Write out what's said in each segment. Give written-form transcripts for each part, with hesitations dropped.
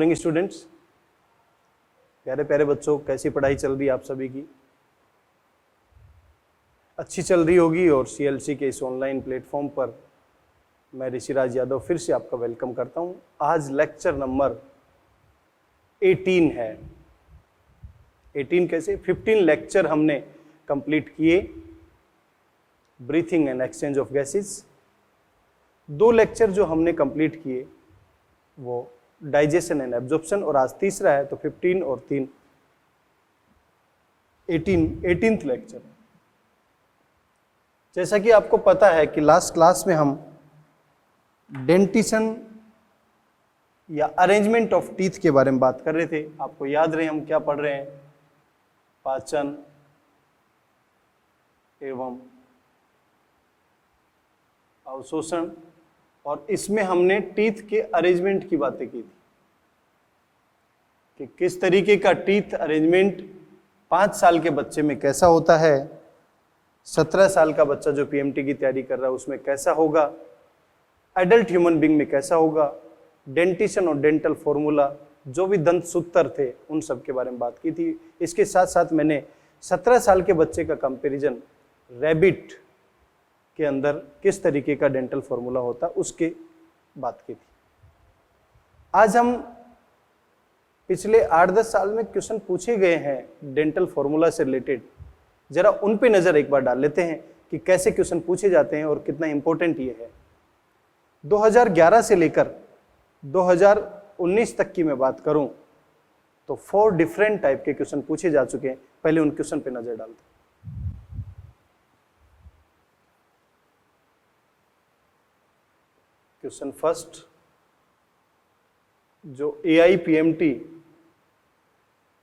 Morning students, प्यारे प्यारे बच्चों, कैसी पढ़ाई चल रही है आप सभी की? अच्छी चल रही होगी। और सीएलसी के इस ऑनलाइन प्लेटफॉर्म पर मैं ऋषिराज यादव फिर से आपका वेलकम करता हूं। आज लेक्चर नंबर 18 है। 18 कैसे? 15 लेक्चर हमने कंप्लीट किए, breathing and exchange of gases. 2 lecture जो हमने कंप्लीट किए वो डाइजेशन एंड एब्जॉर्प्शन, और आज तीसरा है, तो 15 और 3 18th लेक्चर। जैसा कि आपको पता है कि लास्ट क्लास में हम डेंटिशन या अरेंजमेंट ऑफ टीथ के बारे में बात कर रहे थे। आपको याद रहे हम क्या पढ़ रहे हैं? पाचन एवं अवशोषण, और इसमें हमने टीथ के अरेंजमेंट की बातें की थी कि किस तरीके का टीथ अरेंजमेंट 5 साल के बच्चे में कैसा होता है, 17 साल का बच्चा जो पीएमटी की तैयारी कर रहा है उसमें कैसा होगा, एडल्ट ह्यूमन बीइंग में कैसा होगा, डेंटिशन और डेंटल फॉर्मूला, जो भी दंत सूत्र थे उन सब के बारे में बात की थी। इसके साथ साथ मैंने 17 साल के बच्चे का कंपैरिजन रैबिट के अंदर किस तरीके का डेंटल फॉर्मूला होता उसके बात की थी। आज हम पिछले 8-10 साल में क्वेश्चन पूछे गए हैं डेंटल फॉर्मूला से रिलेटेड, जरा उन पे नजर एक बार डाल लेते हैं कि कैसे क्वेश्चन पूछे जाते हैं और कितना इंपॉर्टेंट ये है। 2011 से लेकर 2019 तक की मैं बात करूं तो 4 डिफरेंट टाइप के क्वेश्चन पूछे जा चुके हैं। पहले उन क्वेश्चन पे नजर डालते हैं। क्वेश्चन फर्स्ट जो AIPMT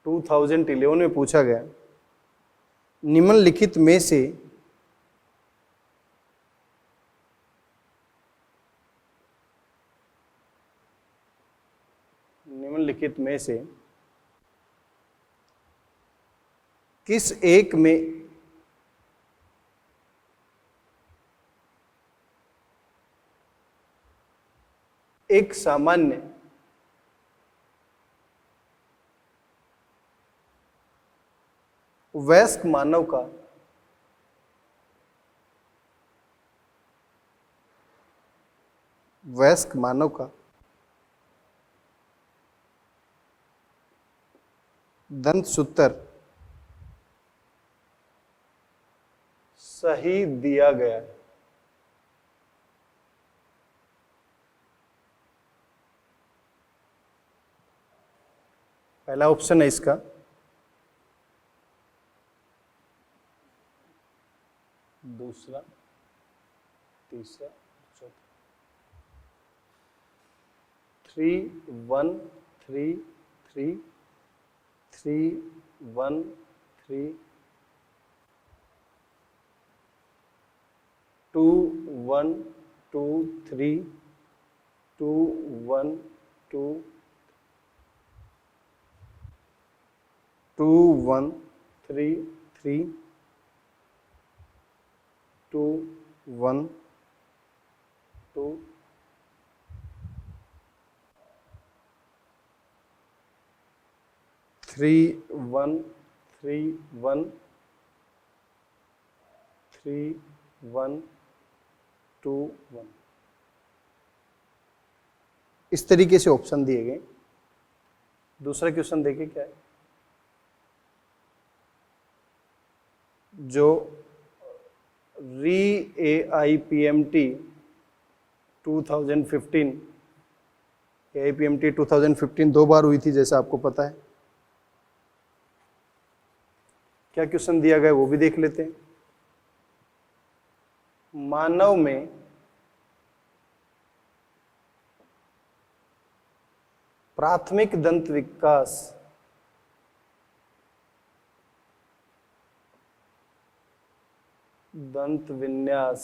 2011 में पूछा गया, निम्नलिखित में से किस एक में एक सामान्य वयस्क मानव का दंत सूत्र सही दिया गया है? पहला ऑप्शन है इसका दूसरा, तीसरा, चौथा। 3 1 3 3 3 1 3 2 1 2 3 2 1 2 2 1 3 3 2 1 2 3 1 3 1 3 1 2 1। इस तरीके से ऑप्शन दिए गए। दूसरा क्वेश्चन देखिए क्या है। जो AIPMT 2015 AIPMT 2015 2 बार हुई थी जैसा आपको पता है। क्या क्वेश्चन दिया गया वो भी देख लेते हैं। मानव में प्राथमिक दंत विकास दंत विन्यास,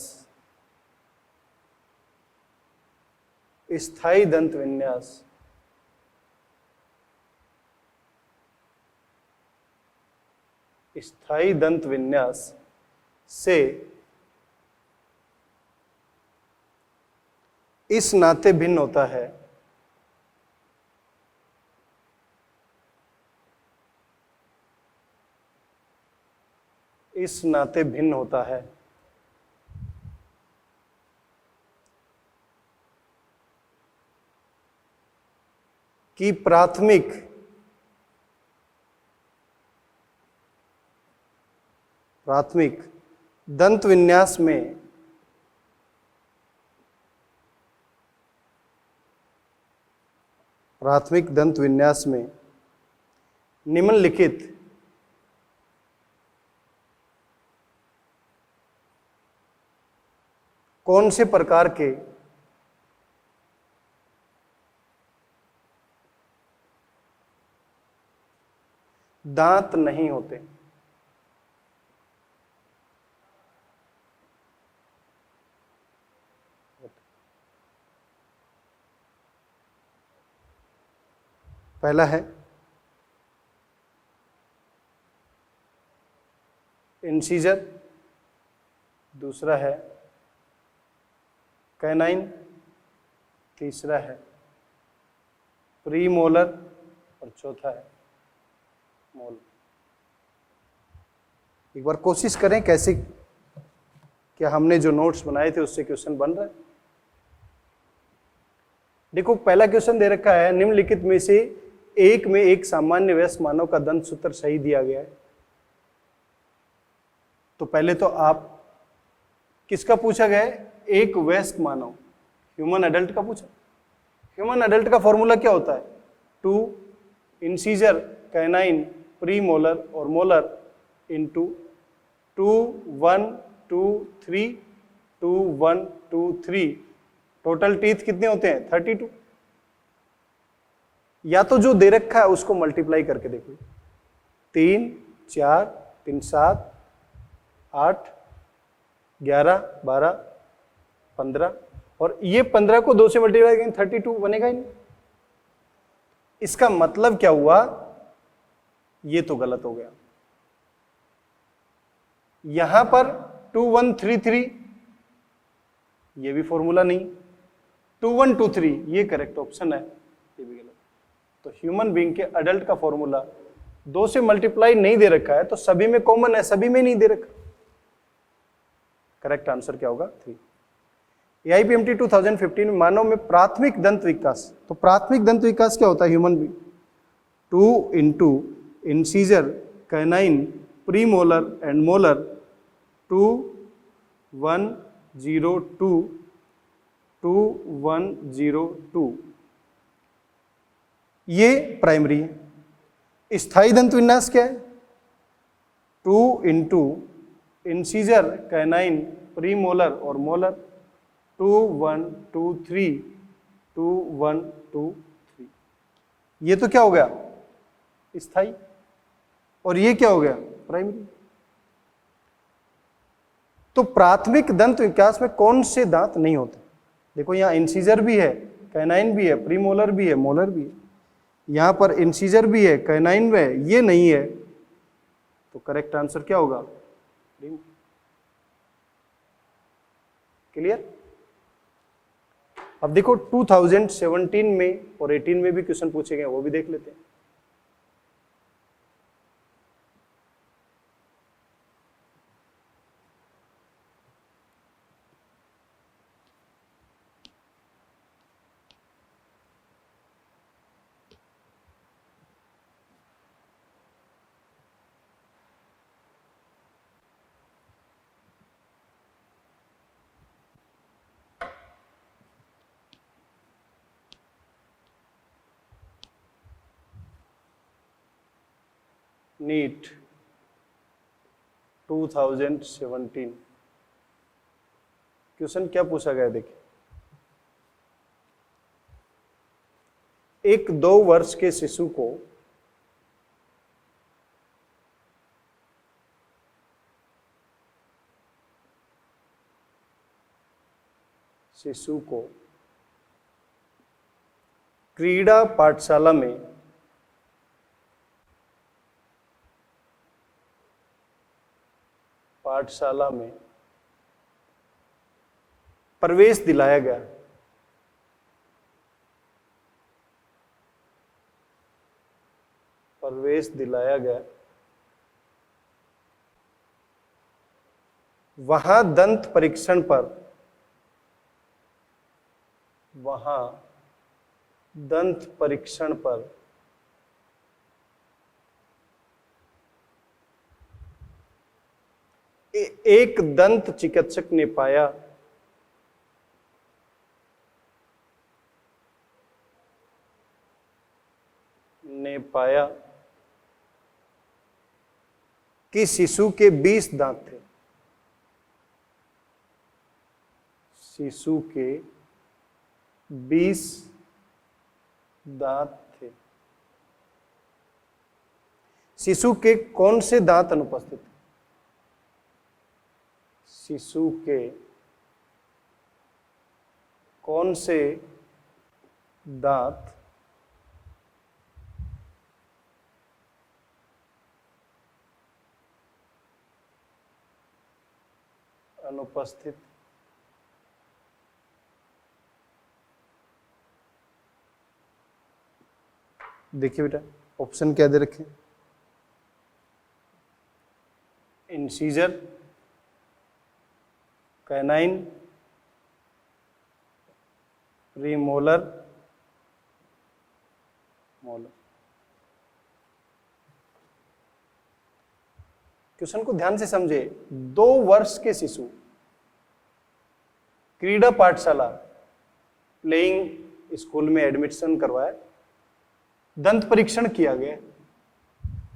स्थायी दंत विन्यास, स्थायी दंत विन्यास से इस नाते भिन्न होता है इस नाते भिन्न होता है। कि प्राथमिक दंत विन्यास में निम्नलिखित कौन से प्रकार के दांत नहीं होते? पहला है इंसीजर, दूसरा है कैनाइन, तीसरा है प्रीमोलर और चौथा है मोलर। एक बार कोशिश करें कैसे, क्या हमने जो नोट्स बनाए थे उससे क्वेश्चन बन रहा है? देखो पहला क्वेश्चन दे रखा है, निम्नलिखित में से एक में एक सामान्य वयस्क मानव का दंत सूत्र सही दिया गया है। तो पहले तो आप किसका पूछा गया है? एक वयस्क मानव, ह्यूमन एडल्ट का पूछा। ह्यूमन एडल्ट का फॉर्मूला क्या होता है? 2 इंसीजर, कैनाइन, प्रीमोलर और मोलर इंटू 2 1 2 3 2 1 2 3। टोटल टीथ कितने होते हैं? 32। या तो जो दे रखा है उसको मल्टीप्लाई करके देखो, 3 4 3 7 8 11 12 15, और ये 15 को 2 से मल्टीप्लाई करेंगे 32 बनेगा ही नहीं। इसका मतलब क्या हुआ? ये तो गलत हो गया। यहां पर 2133 ये भी फॉर्मूला नहीं, 2123 ये करेक्ट ऑप्शन है, ये भी गलत। तो ह्यूमन बीइंग के अडल्ट का फॉर्मूला 2 से मल्टीप्लाई नहीं दे रखा है, तो सभी में कॉमन है, सभी में नहीं दे रखा। करेक्ट आंसर क्या होगा? 3। AIPMT 2015 में मानव में प्राथमिक दंत विकास, तो प्राथमिक दंत विकास क्या होता है human being? 2 into incisor, canine, premolar and molar, 2 1 0 2 2 1 0 2, ये प्राइमरी है। स्थायी दंत विन्यास क्या है? 2 इंटू इंसीजर, कैनाइन, प्रीमोलर और मोलर, 2 1 2 3 2 1 2 3। ये तो क्या हो गया? स्थायी। और ये क्या हो गया? प्राइमरी। तो प्राथमिक दंत विकास में कौन से दांत नहीं होते? देखो यहां इंसीजर भी है, कैनाइन भी है, प्रीमोलर भी है, मोलर भी है। यहां पर इंसीजर भी है, कैनाइन भी है, ये नहीं है। तो करेक्ट आंसर क्या होगा? क्लियर? अब देखो 2017 में और 18 में भी क्वेश्चन पूछे गए, वो भी देख लेते हैं। नीट 2017 क्वेश्चन क्या पूछा गया? देखिए, एक 2 वर्ष के शिशु को क्रीड़ा पाठशाला में प्रवेश दिलाया गया। वहां दंत परीक्षण पर एक दंत चिकित्सक ने पाया कि शिशु के 20 दांत थे। शिशु के 20 दांत थे। शिशु के कौन से दांत अनुपस्थित थे? शिशु के कौन से दांत अनुपस्थित? देखिए बेटा, ऑप्शन क्या दे रखे? Incisor, canine, premolar, molar. Question को ध्यान से समझे। 2 वर्ष के शिशु, क्रीड़ा पाठशाला, प्लेइंग स्कूल में एडमिशन करवाया, दंत परीक्षण किया गया,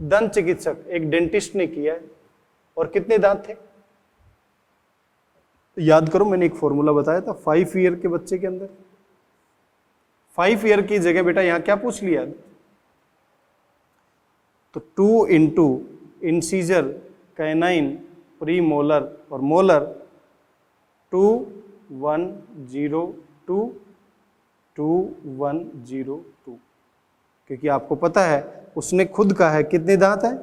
दंत चिकित्सक एक डेंटिस्ट ने किया है, और कितने दांत थे? याद करो, मैंने एक फॉर्मूला बताया था 5 ईयर के बच्चे के अंदर। 5 ईयर की जगह बेटा यहां क्या पूछ लिया? तो 2 into incisor, canine, pre molar और मोलर, 2102, 2102। क्योंकि आपको पता है उसने खुद कहा है कितने दांत हैं?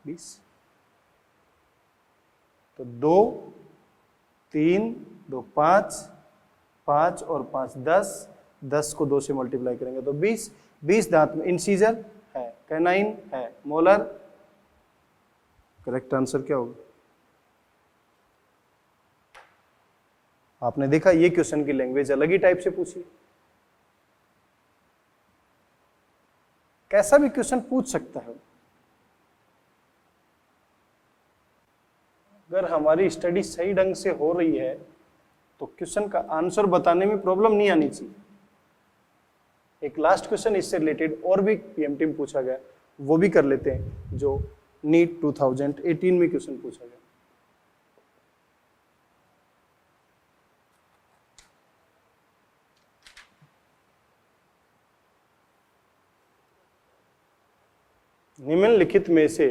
20। तो 2, 3, 2, 5, 5 और 5 10, 10 को 2 से मल्टीप्लाई करेंगे तो 20। 20 दांत में इंसीजर है, कैनाइन है, मोलर। करेक्ट आंसर क्या होगा? आपने देखा ये क्वेश्चन की लैंग्वेज अलग ही टाइप से पूछी। कैसा भी क्वेश्चन पूछ सकता है। अगर हमारी स्टडी सही ढंग से हो रही है तो क्वेश्चन का आंसर बताने में प्रॉब्लम नहीं आनी चाहिए। एक लास्ट क्वेश्चन इससे रिलेटेड और भी पीएमटी में पूछा गया, वो भी कर लेते हैं, जो नीट 2018 में क्वेश्चन पूछा गया। निम्नलिखित में से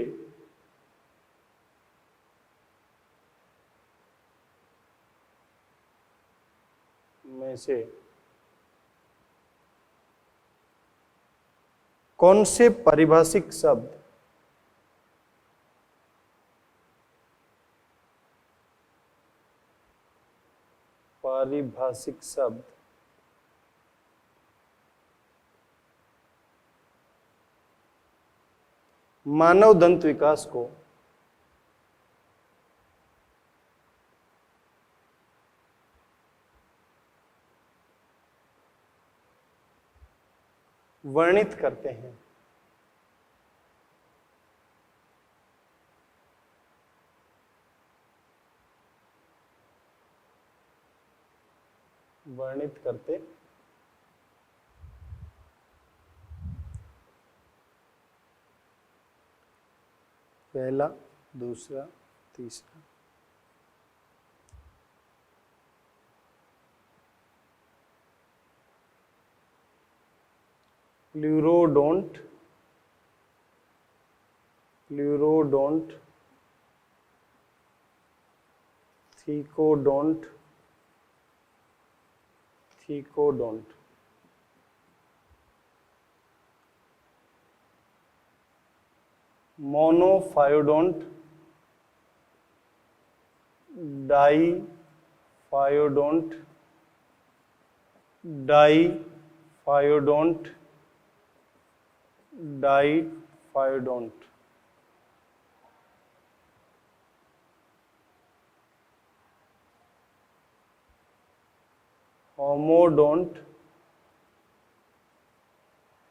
कौन से पारिभाषिक शब्द मानव दंत विकास को वर्णित करते हैं? वर्णित करते पहला, दूसरा, तीसरा। Pleurodont, thecodont, monophyodont, diphyodont, diphyodont. Homodont,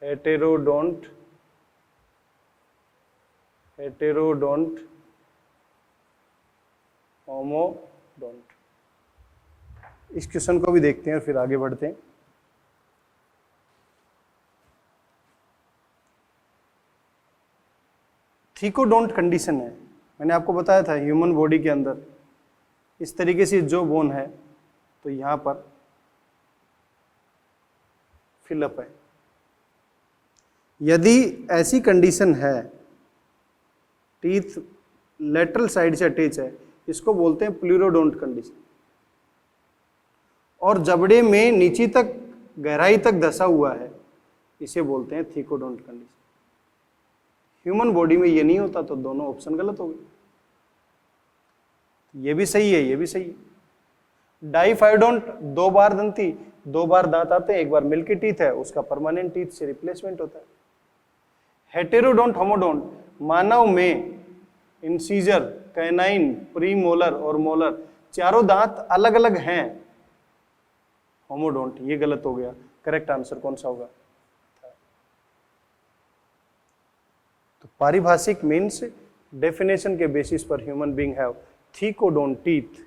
heterodont, heterodont, homodont. इस क्वेश्चन को भी देखते हैं और फिर आगे बढ़ते हैं। थीकोडोंट कंडीशन है, मैंने आपको बताया था ह्यूमन बॉडी के अंदर इस तरीके से जो बोन है तो यहां पर फिलअप है। यदि ऐसी कंडीशन है, टीथ लेटरल साइड से अटैच है, इसको बोलते हैं प्लूरोडोंट कंडीशन। और जबड़े में नीचे तक गहराई तक धसा हुआ है, इसे बोलते हैं थीकोडोंट कंडीशन। ह्यूमन बॉडी में ये नहीं होता तो दोनों ऑप्शन गलत हो गए। ये भी सही है, ये भी सही है। डाइफाइडोंट, 2 बार दंती, 2 बार दांत आते हैं, एक बार मिल्की टीथ है, उसका परमानेंट टीथ से रिप्लेसमेंट होता है। हेटेरोडोंट, होमोडोंट, मानव में इंसीजर, कैनाइन, प्रीमोलर और मोलर चारों दांत अलग अलग हैं। होमोडोंट, ये गलत हो गया। करेक्ट आंसर कौन सा होगा? तो पारिभाषिक मीन्स डेफिनेशन के बेसिस पर human being have thecodont teeth,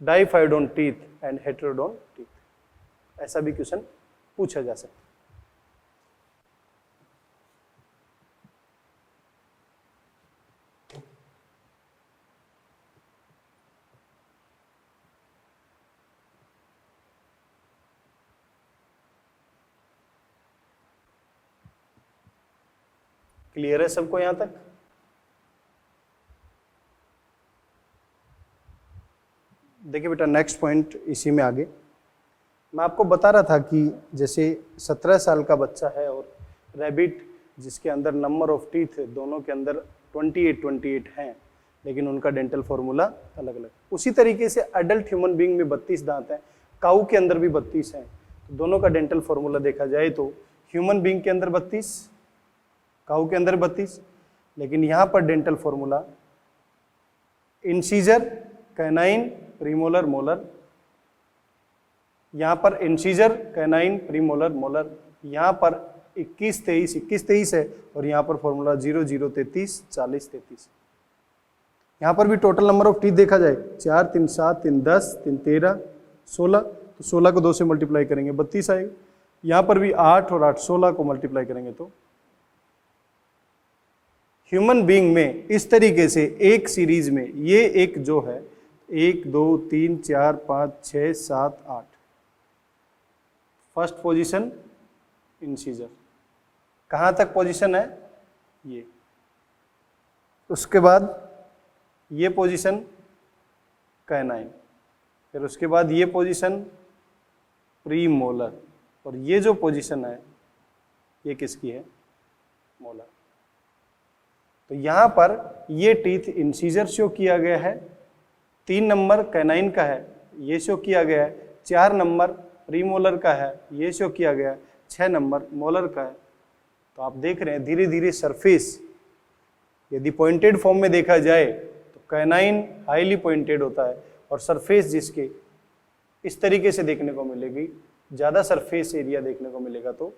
diphyodont teeth and heterodont teeth. ऐसा भी क्वेश्चन पूछा जा सकता है। क्लियर है सबको यहां तक? देखिए बेटा, नेक्स्ट पॉइंट इसी में आगे मैं आपको बता रहा था कि जैसे 17 साल का बच्चा है और रैबिट जिसके अंदर नंबर ऑफ टीथ दोनों के अंदर 28 हैं, लेकिन उनका डेंटल फॉर्मूला अलग अलग। उसी तरीके से एडल्ट ह्यूमन बीइंग में 32 दांत हैं, काऊ के अंदर भी 32 हैं। तो दोनों का डेंटल फॉर्मूला देखा जाए तो ह्यूमन बीइंग के अंदर 32, काऊ के अंदर 32, लेकिन यहां पर dental formula incisor, canine, premolar, molar. यहां पर इंसीजर, कैनाइन, प्रीमोलर, मोलर। यहां पर 21 23 है और यहां पर फॉर्मूला 0 0 33 40 33। यहां पर भी टोटल नंबर ऑफ टीथ देखा जाए 4 3 7 3 10 3 13 16, तो 16 को 2 से मल्टीप्लाई करेंगे 32 आएगा। यहां पर भी 8 और 8 16 को मल्टीप्लाई करेंगे तो ह्यूमन बीइंग में इस तरीके से एक सीरीज में ये एक जो है 1 2 3 4 5 6 7 8, फर्स्ट पोजीशन इंसीजर, कहाँ तक पोजीशन है ये, उसके बाद ये पोजीशन कैनाइन, फिर उसके बाद ये पोजीशन प्री मोलर, और ये जो पोजीशन है ये किसकी है? मोलर। तो यहां पर ये टीथ इंसीजर शो किया गया है, 3 नंबर कैनाइन का है, ये शो किया गया है, 4 नंबर प्रीमोलर का है, ये शो किया गया है, 6 नंबर मोलर का है। तो आप देख रहे हैं धीरे धीरे सरफेस, यदि पॉइंटेड फॉर्म में देखा जाए तो कैनाइन हाईली पॉइंटेड होता है और सरफेस जिसके इस तरीके से देखने को मिलेगी, ज़्यादा सरफेस एरिया देखने को मिलेगा तो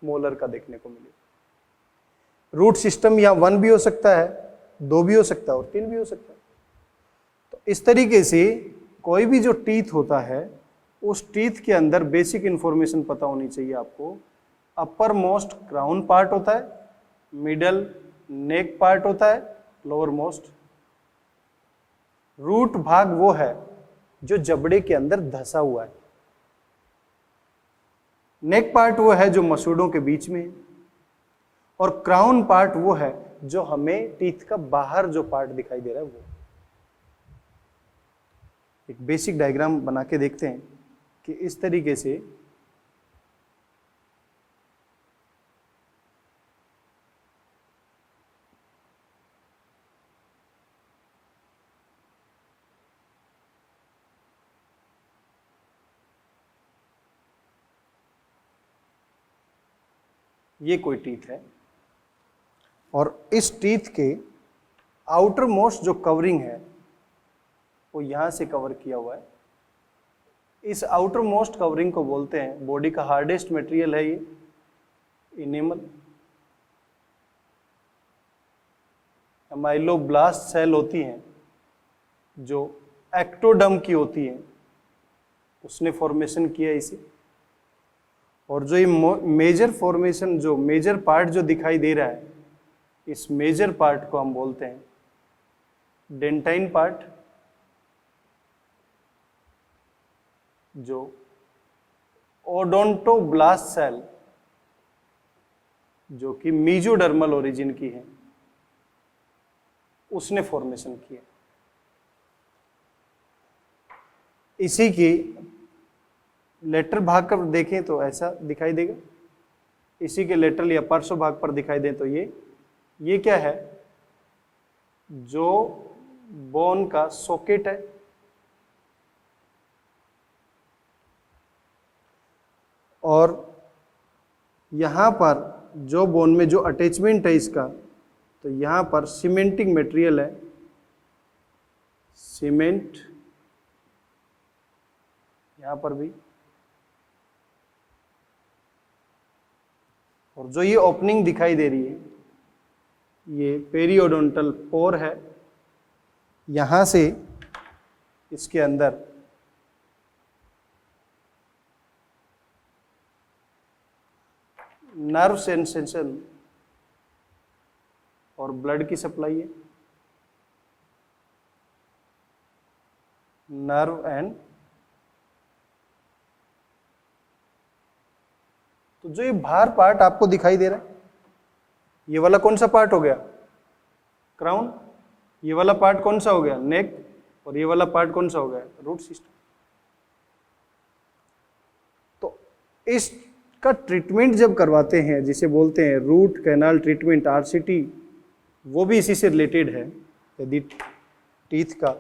मोलर का देखने को मिलेगा। रूट सिस्टम यहाँ 1 भी हो सकता है, 2 भी हो सकता है और 3 भी हो सकता है। तो इस तरीके से कोई भी जो टीथ होता है उस टीथ के अंदर बेसिक इंफॉर्मेशन पता होनी चाहिए आपको। अपर मोस्ट क्राउन पार्ट होता है, मिडल नेक पार्ट होता है, लोअर मोस्ट रूट भाग वो है जो जबड़े के अंदर धसा हुआ है, नेक पार्ट वो है जो मसूड़ों के बीच में है, और क्राउन पार्ट वो है जो हमें टीथ का बाहर जो पार्ट दिखाई दे रहा है वो। एक बेसिक डायग्राम बना के देखते हैं कि इस तरीके से ये कोई टीथ है और इस टीथ के आउटर मोस्ट जो कवरिंग है वो यहां से कवर किया हुआ है, इस आउटर मोस्ट कवरिंग को बोलते हैं, बॉडी का हार्डेस्ट मटेरियल है ये इनेमल। एमाइलोब्लास्ट सेल होती हैं जो एक्टोडर्म की होती हैं, उसने फॉर्मेशन किया इसे। और जो ये मेजर फॉर्मेशन, जो मेजर पार्ट जो दिखाई दे रहा है, इस मेजर पार्ट को हम बोलते हैं डेंटाइन पार्ट, जो ओडोंटोब्लास्ट सेल जो कि मीजोडर्मल ओरिजिन की है, उसने फॉर्मेशन किया। इसी की लेटर भाग पर देखें तो ऐसा दिखाई देगा, इसी के लेटरल या पार्श्व भाग पर दिखाई दें तो ये क्या है, जो बोन का सॉकेट है। और यहां पर जो बोन में जो अटैचमेंट है इसका, तो यहां पर सीमेंटिंग मटेरियल है, सीमेंट, यहां पर भी। और जो ये ओपनिंग दिखाई दे रही है, ये पेरियोडोंटल पोर है, यहां से इसके अंदर नर्व सेंसेशन और ब्लड की सप्लाई है, नर्व एंड। तो जो ये बाहर पार्ट आपको दिखाई दे रहा है, ये वाला कौन सा पार्ट हो गया, क्राउन। ये वाला पार्ट कौन सा हो गया, नेक। और ये वाला पार्ट कौन सा हो गया, रूट सिस्टम। तो इसका ट्रीटमेंट जब करवाते हैं, जिसे बोलते हैं रूट कैनाल ट्रीटमेंट, RCT, वो भी इसी से रिलेटेड है। यदि टीथ का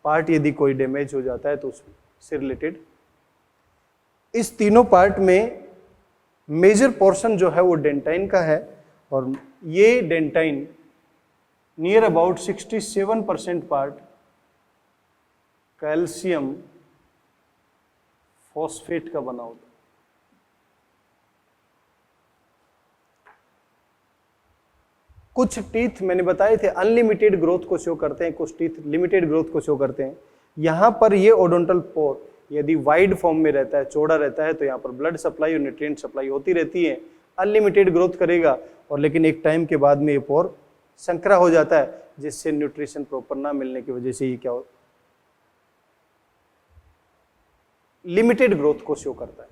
पार्ट यदि कोई डैमेज हो जाता है तो उससे रिलेटेड। इस तीनों पार्ट में मेजर पोर्शन जो है वो डेंटाइन का है, और ये dentine near about 67% part calcium phosphate का बना होता है। कुछ टीथ मैंने बताए थे अनलिमिटेड ग्रोथ को शो करते हैं, कुछ टीथ लिमिटेड ग्रोथ को शो करते हैं। यहां पर ये ओडोंटल पोर यदि वाइड फॉर्म में रहता है, चौड़ा रहता है, तो यहाँ पर ब्लड सप्लाई और न्यूट्रिएंट सप्लाई होती रहती है, अनलिमिटेड ग्रोथ करेगा। और लेकिन एक टाइम के बाद में ये पोर संकरा हो जाता है, जिससे न्यूट्रिशन प्रॉपर ना मिलने की वजह से ये क्या हो, लिमिटेड ग्रोथ को शो करता है।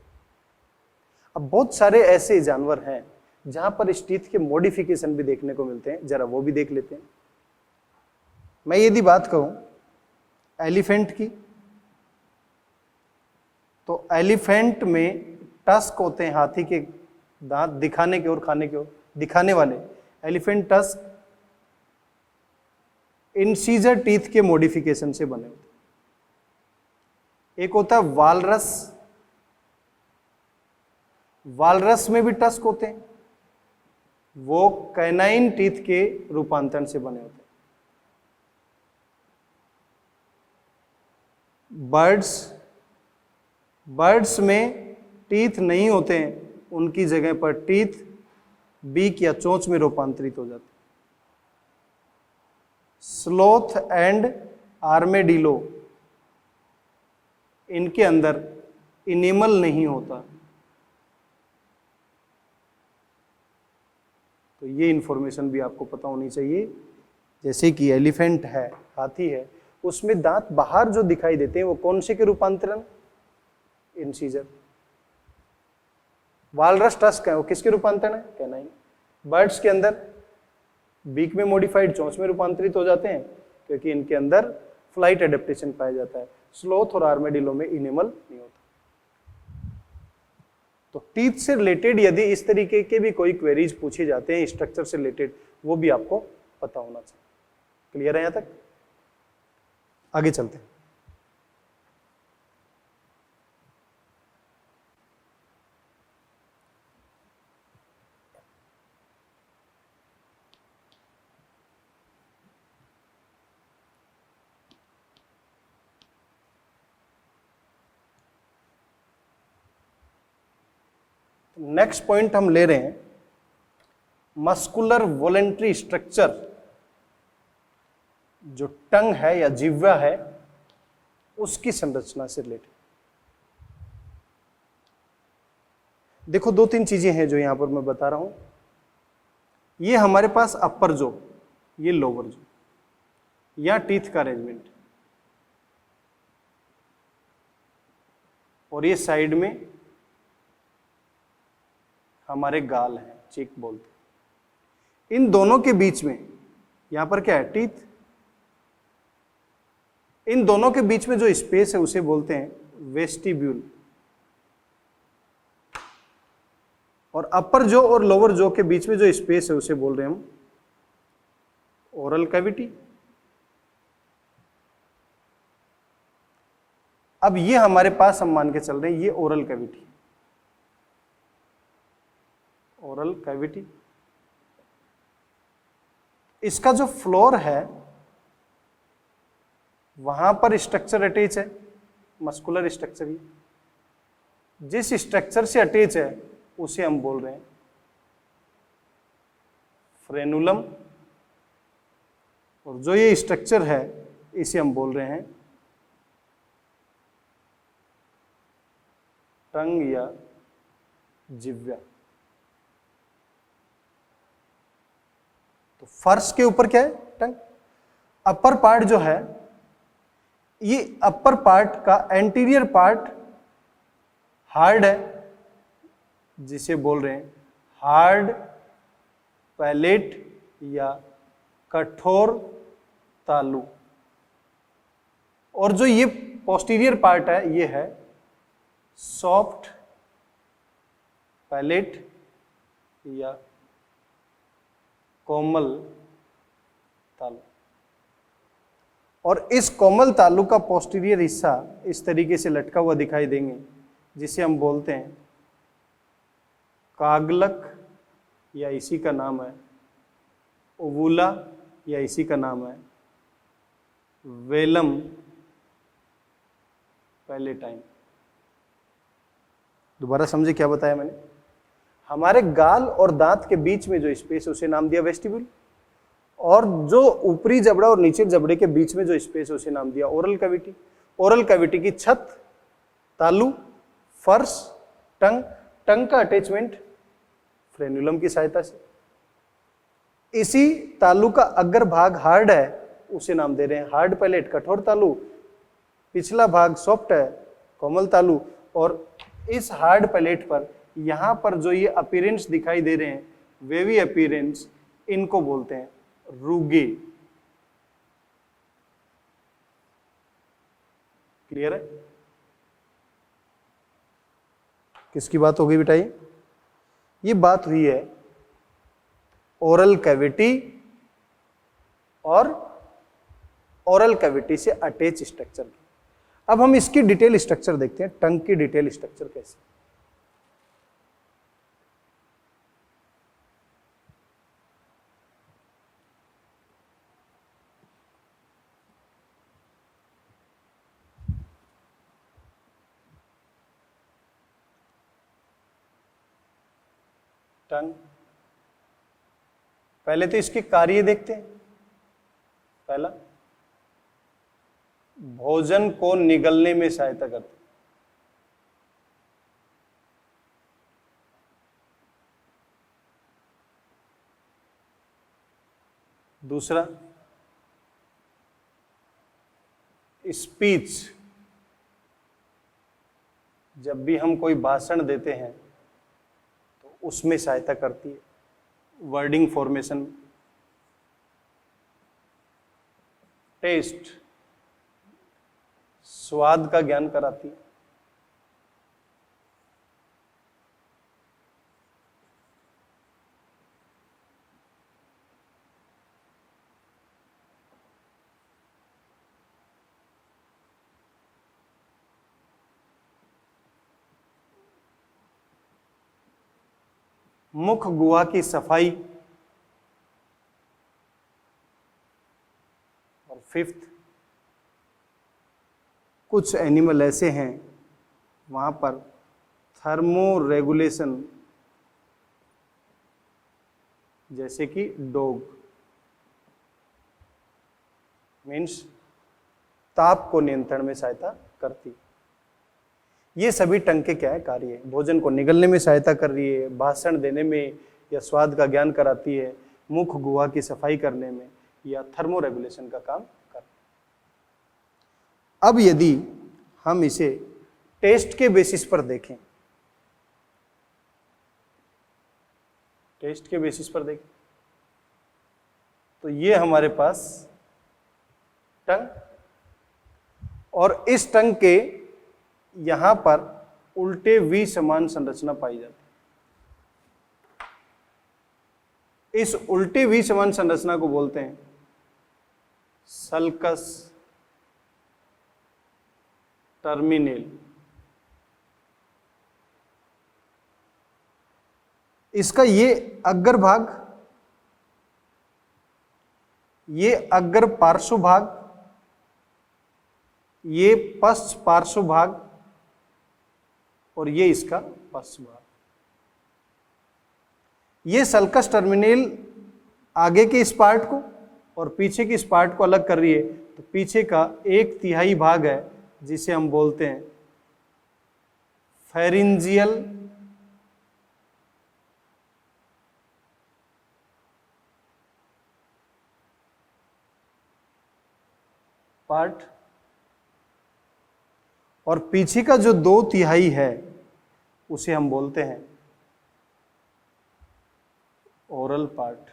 अब बहुत सारे ऐसे जानवर हैं जहां पर इस टीथ के मॉडिफिकेशन भी देखने को मिलते हैं, जरा वो भी देख लेते हैं। मैं यदि बात कहूं एलिफेंट की, तो एलिफेंट में टस्क होते हैं, हाथी के दांत दिखाने के और खाने के और, दिखाने वाले एलिफेंट टस्क इंसीजर टीथ के मॉडिफिकेशन से बने होते हैं। एक होता है वालरस, वालरस में भी टस्क होते हैं, वो कैनाइन टीथ के रूपांतरण से बने होते हैं। बर्ड्स में टीथ नहीं होते हैं, उनकी जगह पर टीथ बीक या चोंच में रूपांतरित हो जाते हैं। स्लोथ एंड आर्मेडिलो, इनके अंदर इनेमल नहीं होता। तो ये इंफॉर्मेशन भी आपको पता होनी चाहिए। जैसे कि एलिफेंट है, हाथी है, उसमें दांत बाहर जो दिखाई देते हैं वो कौन से के रूपांतरण, इंसीजर। वालरस टस्क है, वो किसके रूपांतरण है, कैनाइन। बर्ड्स के अंदर बीक में मॉडिफाइड चोंच में रूपांतरित हो जाते हैं, क्योंकि इनके अंदर फ्लाइट एडेप्टेशन पाया जाता है। स्लोथ और आर्मेडिलो में इनेमल नहीं होता। तो टीथ से रिलेटेड यदि इस तरीके के भी कोई क्वेरीज पूछे जाते हैं स्ट्रक्चर से रिलेटेड, वो भी आपको पता होना चाहिए। क्लियर है यहां तक? आगे चलते हैं। नेक्स्ट पॉइंट हम ले रहे हैं मस्कुलर वॉलेंट्री स्ट्रक्चर, जो टंग है या जिह्वा है उसकी संरचना से रिलेटेड। देखो दो तीन चीजें हैं जो यहां पर मैं बता रहा हूं। ये हमारे पास अपर जो, ये लोअर जो, या टीथ का अरेंजमेंट, और ये साइड में हमारे गाल हैं, चीक बोलते हैं। इन दोनों के बीच में यहां पर क्या है, टीथ। इन दोनों के बीच में जो स्पेस है उसे बोलते हैं वेस्टिब्यूल। और अपर जो और लोअर जो के बीच में जो स्पेस है उसे बोल रहे हैं हम ओरल कैविटी। अब ये हमारे पास हम मान के चल रहे हैं ये ओरल कैविटी, ओरल कैविटी। इसका जो फ्लोर है वहां पर स्ट्रक्चर अटैच है, मस्कुलर स्ट्रक्चर। ही जिस स्ट्रक्चर से अटैच है उसे हम बोल रहे हैं फ्रेनुलम, और जो ये स्ट्रक्चर है इसे हम बोल रहे हैं टंग या जिह्वा। तो फर्श के ऊपर क्या है, टंग। अपर पार्ट जो है, ये अपर पार्ट का एंटीरियर पार्ट हार्ड है, जिसे बोल रहे हैं हार्ड पैलेट या कठोर तालु। और जो ये पोस्टीरियर पार्ट है ये है सॉफ्ट पैलेट या कोमल तालु। और इस कोमल तालु का पोस्टीरियर हिस्सा इस तरीके से लटका हुआ दिखाई देंगे, जिसे हम बोलते हैं कागलक, या इसी का नाम है ओवुला, या इसी का नाम है वेलम पैलेटाइन। दोबारा समझे क्या बताया मैंने। हमारे गाल और दांत के बीच में जो स्पेस है उसे नाम दिया वेस्टिब्यूल, और जो ऊपरी जबड़ा और नीचे जबड़े के बीच में जो स्पेस है उसे नाम दिया ओरल कैविटी। ओरल कैविटी की छत, तालु, फर्श, टंग, टंग का अटैचमेंट फ्रेनुलम की सहायता से। इसी तालु का अग्र भाग हार्ड है, उसे नाम दे रहे हैं हार्ड पैलेट, कठोर तालु। पिछला भाग सॉफ्ट है, कोमल तालु। और इस हार्ड पैलेट पर यहां पर जो ये अपीयरेंस दिखाई दे रहे हैं, वेवी अपीयरेंस, इनको बोलते हैं रूगे। क्लियर है? किसकी बात हो गई बेटा? ये बात हुई है ओरल कैविटी और ओरल कैविटी से अटैच स्ट्रक्चर की। अब हम इसकी डिटेल स्ट्रक्चर देखते हैं, टंग की डिटेल स्ट्रक्चर कैसे। टंग, पहले तो इसके कार्य देखते हैं। पहला, भोजन को निगलने में सहायता करते। दूसरा, स्पीच, जब भी हम कोई भाषण देते हैं तो उसमें सहायता करती है, वर्डिंग फॉर्मेशन। टेस्ट, स्वाद का ज्ञान कराती है। मुख गुहा की सफाई। और फिफ्थ, कुछ एनिमल ऐसे हैं वहां पर थर्मो रेगुलेशन जैसे कि डॉग, मीन्स ताप को नियंत्रण में सहायता करती। ये सभी टंग के क्या है कार्य है? भोजन को निगलने में सहायता कर रही है, भाषण देने में या स्वाद का ज्ञान कराती है, मुख गुहा की सफाई करने में, या थर्मो रेगुलेशन का काम करती है। अब यदि हम इसे टेस्ट के बेसिस पर देखें, टेस्ट के बेसिस पर देखें तो ये हमारे पास टंग, और इस टंग के यहां पर उल्टे वी समान संरचना पाई जाती है। इस उल्टे वी समान संरचना को बोलते हैं सल्कस टर्मिनेल। इसका ये अग्र भाग, ये अग्र पार्श्व भाग, ये पश्च पार्श्व भाग, और ये इसका पश्च भाग। ये सल्कस टर्मिनेल आगे के इस पार्ट को और पीछे के इस पार्ट को अलग कर रही है। तो पीछे का 1/3 भाग है जिसे हम बोलते हैं फेरिंजियल पार्ट, और पीछे का जो 2/3 है उसे हम बोलते हैं ओरल पार्ट।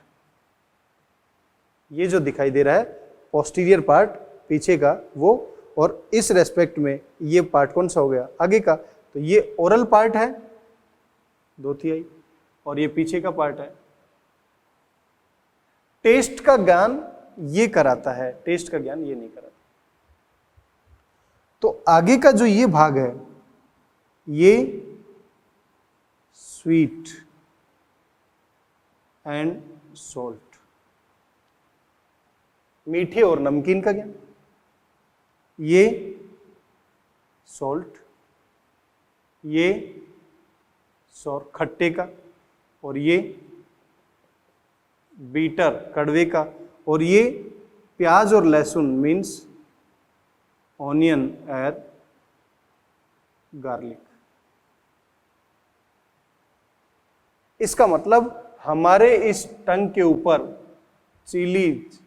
ये जो दिखाई दे रहा है पोस्टीरियर पार्ट पीछे का वो, और इस रेस्पेक्ट में ये पार्ट कौन सा हो गया? आगे का। तो ये ओरल पार्ट है 2/3, और ये पीछे का पार्ट है। टेस्ट का ज्ञान ये कराता है, टेस्ट का ज्ञान ये नहीं कराता। तो आगे का जो ये भाग है ये स्वीट एंड सॉल्ट, मीठे और नमकीन का ज्ञान। ये सॉल्ट, ये सॉर खट्टे का, और ये बीटर कड़वे का, और ये प्याज और लहसुन मीन्स ऑनियन एंड गार्लिक। इसका मतलब हमारे इस टंग के ऊपर चिलीज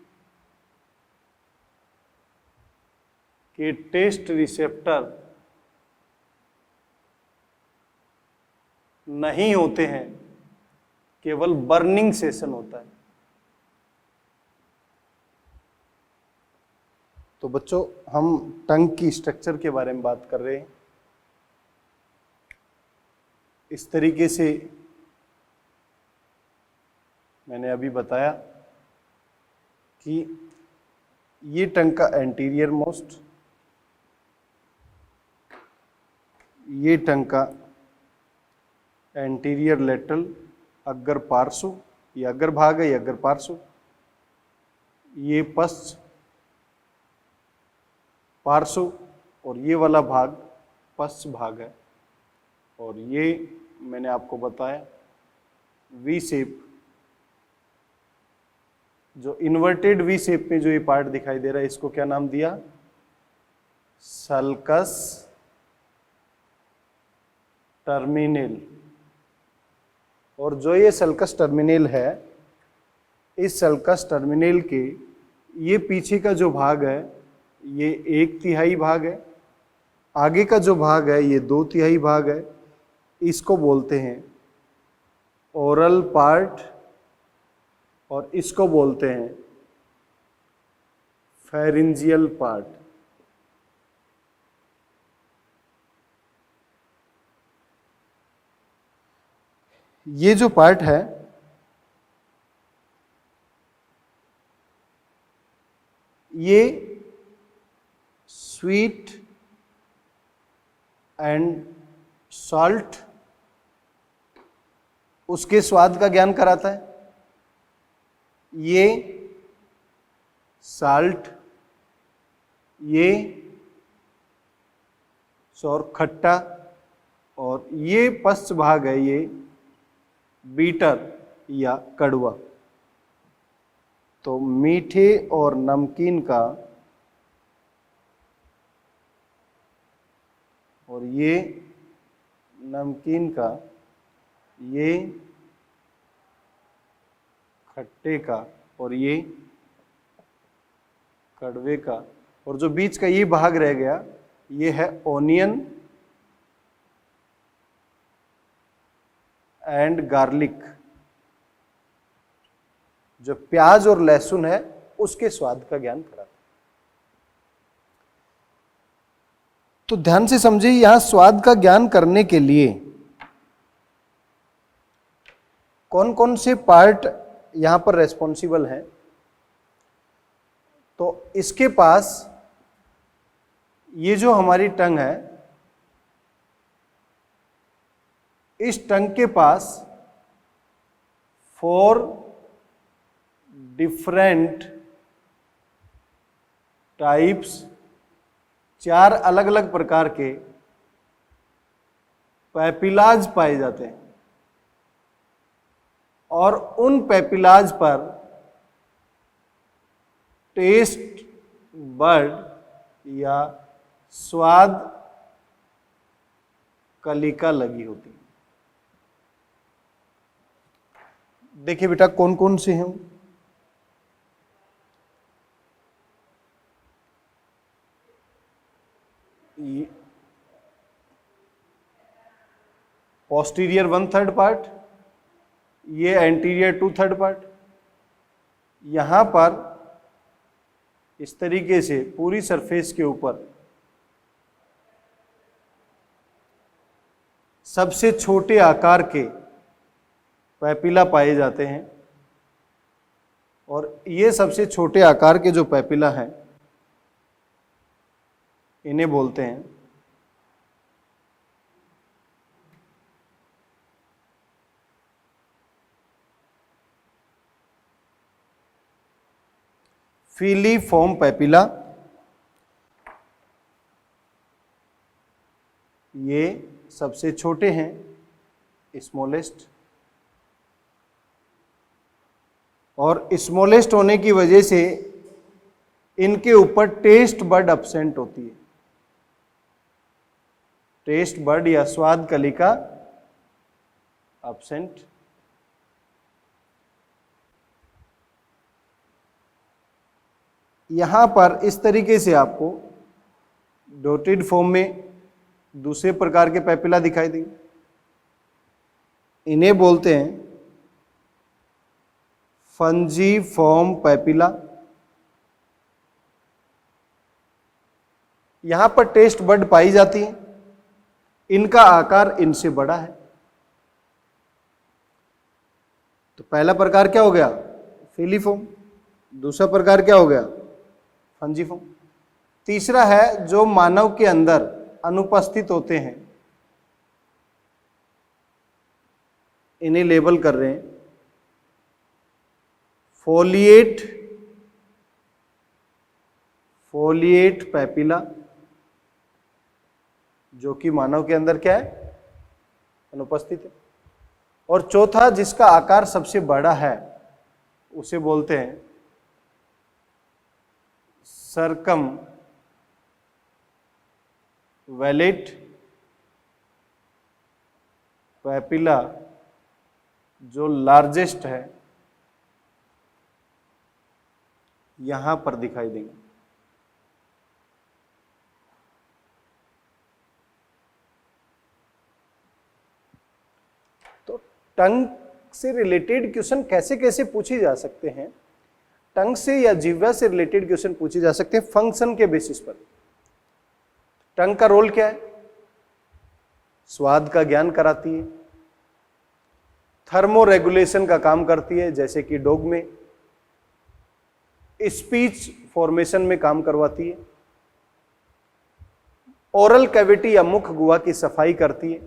के टेस्ट रिसेप्टर नहीं होते हैं, केवल बर्निंग सेशन होता है। तो बच्चों हम टंग की स्ट्रक्चर के बारे में बात कर रहे हैं। इस तरीके से मैंने अभी बताया कि ये टंग का एंटीरियर मोस्ट, ये टंग का एंटीरियर लेटरल अग्र पार्श्व, ये अग्र भाग है, ये अग्र पार्श्व, ये पश्च पार्श्व, और ये वाला भाग पश्च भाग है। और ये मैंने आपको बताया वी शेप, जो इन्वर्टेड वी शेप में जो ये पार्ट दिखाई दे रहा है इसको क्या नाम दिया? सल्कस टर्मिनेल। और जो ये सल्कस टर्मिनेल है, इस सल्कस टर्मिनेल के ये पीछे का जो भाग है ये 1/3 भाग है, आगे का जो भाग है ये 2/3 भाग है। इसको बोलते हैं ओरल पार्ट, और इसको बोलते हैं फेरिंजियल पार्ट। ये जो पार्ट है ये स्वीट एंड सॉल्ट, उसके स्वाद का ज्ञान कराता है। ये साल्ट, ये सौर खट्टा, और ये पश्च भाग है ये बीटर या कड़वा। तो मीठे और नमकीन का, और ये नमकीन का, ये खट्टे का, और ये कड़वे का, और जो बीच का ये भाग रह गया ये है ओनियन एंड गार्लिक। जो प्याज और लहसुन है उसके स्वाद का ज्ञान कराता है। तो ध्यान से समझिए, यहां स्वाद का ज्ञान करने के लिए कौन कौन से पार्ट यहां पर रेस्पॉन्सिबल हैं। तो इसके पास ये जो हमारी टंग है, इस टंग के पास 4 डिफरेंट टाइप्स, 4 अलग अलग प्रकार के पैपिलाज पाए जाते हैं, और उन पैपिलाज पर टेस्ट बड या स्वाद कलिका लगी होती है। देखिए बेटा कौन कौन से हैं। पोस्टीरियर 1/3 पार्ट, ये एंटीरियर 2/3 पार्ट। यहां पर इस तरीके से पूरी सरफेस के ऊपर सबसे छोटे आकार के पैपिला पाए जाते हैं, और ये सबसे छोटे आकार के जो पैपिला हैं इन्हें बोलते हैं फीलीफॉर्म पैपिला। ये सबसे छोटे हैं, स्मॉलेस्ट, और स्मॉलेस्ट होने की वजह से इनके ऊपर टेस्ट बड एब्सेंट होती है। टेस्ट बड या स्वाद कलिका एब्सेंट। यहां पर इस तरीके से आपको डॉटेड फॉर्म में दूसरे प्रकार के पैपिला दिखाई देंगे। इन्हें बोलते हैं फंजीफॉर्म पैपिला। यहां पर टेस्ट बड पाई जाती है, इनका आकार इनसे बड़ा है। तो पहला प्रकार क्या हो गया? फीलीफॉर्म। दूसरा प्रकार क्या हो गया? फंजीफॉर्म। तीसरा है जो मानव के अंदर अनुपस्थित होते हैं, इन्हें लेबल कर रहे हैं फोलिएट पैपिला, जो कि मानव के अंदर क्या है? अनुपस्थित है। और चौथा जिसका आकार सबसे बड़ा है उसे बोलते हैं सरकम वैलेट पैपिला, जो लार्जेस्ट है, यहां पर दिखाई देंगे। तो टंग से रिलेटेड क्वेश्चन कैसे कैसे पूछे जा सकते हैं? टंग से या जिह्वा से रिलेटेड क्वेश्चन पूछे जा सकते हैं फंक्शन के बेसिस पर। टंग का रोल क्या है? स्वाद का ज्ञान कराती है, थर्मो रेगुलेशन का काम करती है, जैसे कि डॉग में, स्पीच फॉर्मेशन में काम करवाती है, ओरल कैविटी या मुख गुहा की सफाई करती है,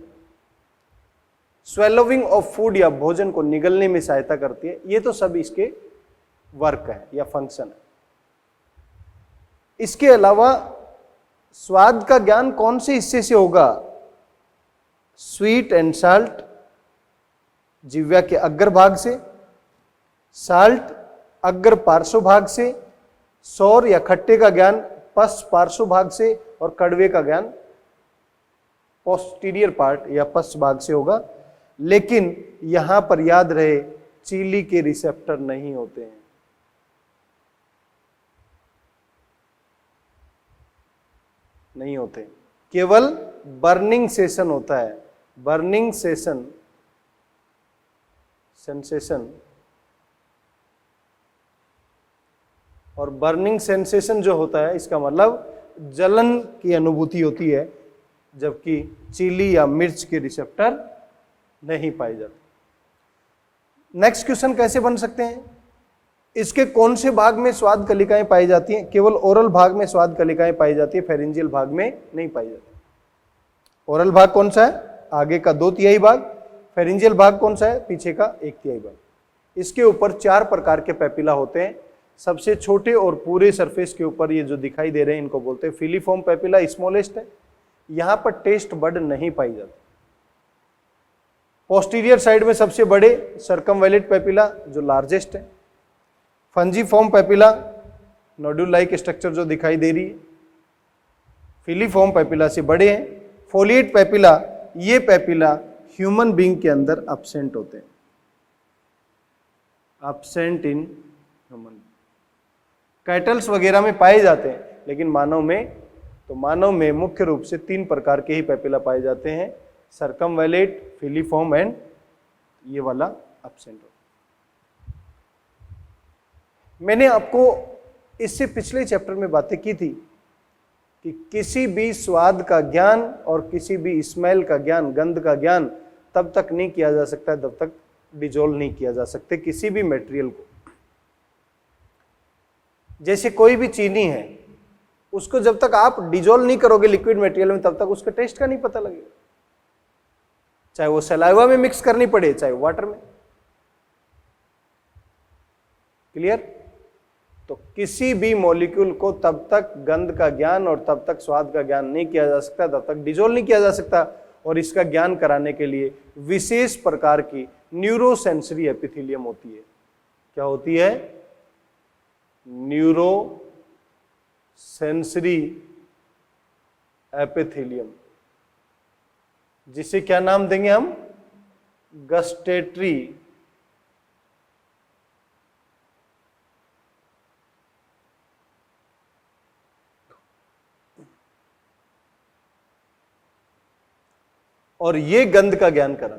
स्वेलोविंग ऑफ फूड या भोजन को निगलने में सहायता करती है। ये तो सब इसके वर्क है या फंक्शन है। इसके अलावा स्वाद का ज्ञान कौन से हिस्से से होगा? स्वीट एंड साल्ट, जिह्वा के अग्रभाग से, साल्ट अग्र पार्श्व भाग से, सौर या खट्टे का ज्ञान पश्च पार्श्व भाग से, और कड़वे का ज्ञान पोस्टीरियर पार्ट या पश्च भाग से होगा। लेकिन यहां पर याद रहे, चीली के रिसेप्टर नहीं होते हैं। नहीं होते, केवल बर्निंग सेशन होता है। बर्निंग सेशन, सेंसेशन, और बर्निंग सेंसेशन जो होता है इसका मतलब जलन की अनुभूति होती है, जबकि चीली या मिर्च के रिसेप्टर नहीं पाए जाते। नेक्स्ट क्वेश्चन कैसे बन सकते हैं? इसके कौन से भाग में स्वाद कलिकाएं पाई जाती हैं? केवल ओरल भाग में स्वाद कलिकाएं पाई जाती है, फेरेंजियल भाग में नहीं पाई जाती। ओरल भाग कौन सा है? आगे का 2/3 भाग। फेरेंजियल भाग कौन सा है? पीछे का 1/3 भाग। इसके ऊपर 4 प्रकार के पेपिला होते हैं। सबसे छोटे और पूरे सरफेस के ऊपर ये जो दिखाई दे रहे हैं इनको बोलते हैं फिलीफॉर्म पेपिला, स्मॉलेस्ट है। यहां पर टेस्ट बड नहीं पाई जाती। पोस्टीरियर साइड में सबसे बड़े सर्कमवैलेट पेपिला जो लार्जेस्ट है। फंजीफॉर्म पेपिला, नोड्यूल लाइक स्ट्रक्चर जो दिखाई दे रही है, फिलीफॉर्म पेपिला से बड़े हैं। फोलिएट पेपिला, ये पेपिला ह्यूमन बीइंग के अंदर एब्सेंट होते हैं, एब्सेंट इन ह्यूमन। कैटल्स वगैरह में पाए जाते हैं, लेकिन मानव में, तो मानव में मुख्य रूप से 3 प्रकार के ही पेपिला पाए जाते हैं, सर्कमवैलेट, फिलीफॉर्म एंड ये वाला एब्सेंट होता है। मैंने आपको इससे पिछले चैप्टर में बातें की थी कि किसी भी स्वाद का ज्ञान और किसी भी स्मेल का ज्ञान, गंध का ज्ञान तब तक नहीं किया जा सकता जब तक डिजोल्व नहीं किया जा सकते किसी भी मटेरियल को। जैसे कोई भी चीनी है, उसको जब तक आप डिजोल्व नहीं करोगे लिक्विड मटेरियल में तब तक उसके टेस्ट का नहीं पता लगेगा, चाहे वो सलाइवा में मिक्स करनी पड़े चाहे वाटर में। क्लियर? तो किसी भी मॉलिक्यूल को तब तक गंध का ज्ञान और तब तक स्वाद का ज्ञान नहीं किया जा सकता, तब तक डिजोल्व नहीं किया जा सकता। और इसका ज्ञान कराने के लिए विशेष प्रकार की न्यूरोसेंसरी एपिथेलियम होती है। क्या होती है? न्यूरो सेंसरी एपिथेलियम, जिसे क्या नाम देंगे हम? गस्टेटरी और ये गंध का ज्ञान करा।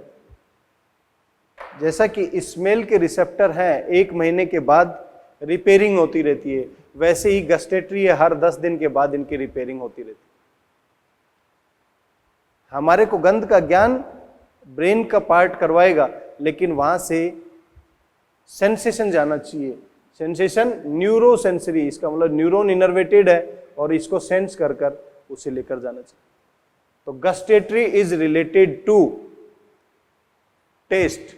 जैसा कि स्मेल के रिसेप्टर हैं, 1 महीने के बाद रिपेयरिंग होती रहती है, वैसे ही गस्टेटरी है, हर 10 दिन के बाद इनकी रिपेयरिंग होती रहती है। हमारे को गंध का ज्ञान ब्रेन का पार्ट करवाएगा, लेकिन वहां से सेंसेशन जाना चाहिए। सेंसेशन न्यूरो सेंसरी, इसका मतलब न्यूरॉन इनर्वेटेड है और इसको सेंस कर कर उसे लेकर जाना चाहिए। तो gustatory is related to taste,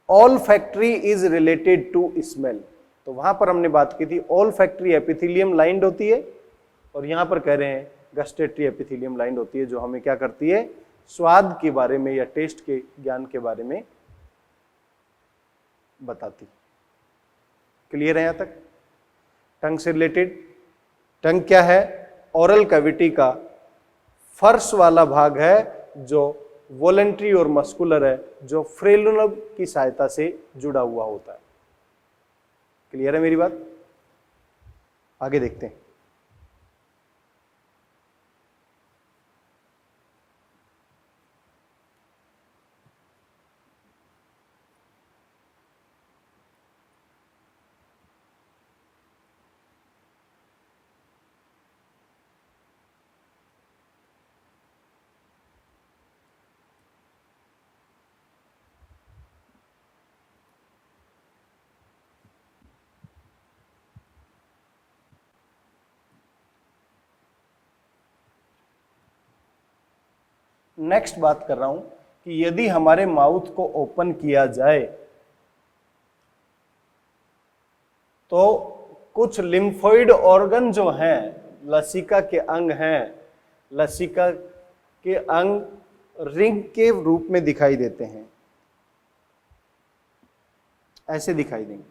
olfactory is related to smell. तो वहां पर हमने बात की थी ऑल फैक्ट्री एपिथेलियम लाइंड होती है, और यहां पर कह रहे हैं गस्टेटरी एपिथेलियम लाइंड होती है, जो हमें क्या करती है? स्वाद के बारे में या टेस्ट के ज्ञान के बारे में बताती। क्लियर है यहां तक? टंग से रिलेटेड, टंग क्या है? ओरल कैविटी का फर्श वाला भाग है जो वॉलेंट्री और मस्कुलर है, जो फ्रेलुनम की सहायता से जुड़ा हुआ होता है। क्लियर है मेरी बात? आगे देखते हैं। नेक्स्ट बात कर रहा हूं कि यदि हमारे माउथ को ओपन किया जाए तो कुछ लिम्फोइड ऑर्गन जो हैं, लसिका के अंग हैं, लसिका के अंग रिंग के रूप में दिखाई देते हैं, ऐसे दिखाई देंगे।